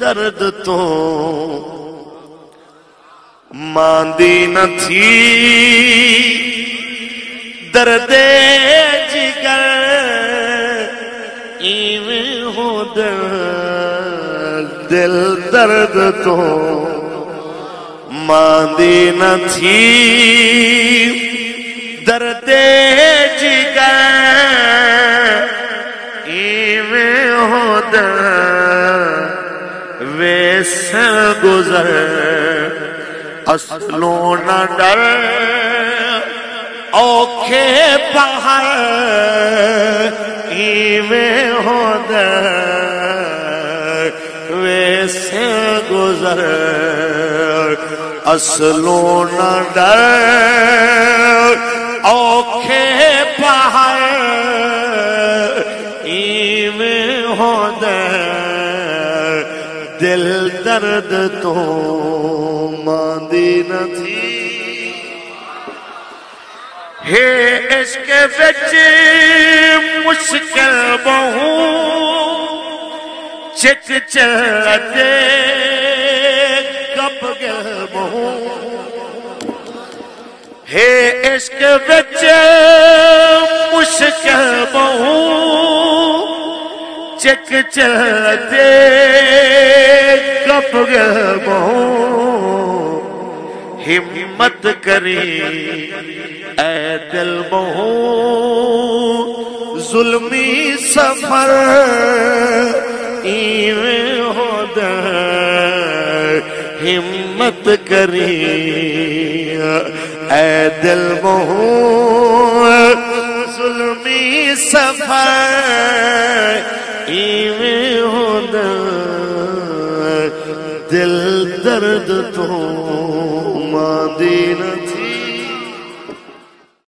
درد تو ماندی نہ تھی درد جگر ایویں ہو دل درد تو ماندی نہ تھی درد جگر ایویں ہو ویسے گزر اصلوں نہ ڈر اوکھے پہاڑ ایویں ہو ویسے گزر اصلوں نہ ڈر اوکھے پہاڑ ایویں ہو دل درد تو ماندی نہ تھی ہے عشق وچ مشکل بہو چک چلتے کب گل بہو ہے عشق وچ مشکل بہو چک چلتے کب گل بہو ہمت کری اے دل بہو ظلمی سفر ایویں ہو ہمت کری اے دل بہو ظلمی سفر ایویں ہو دل درد تو ماندی نہ تھی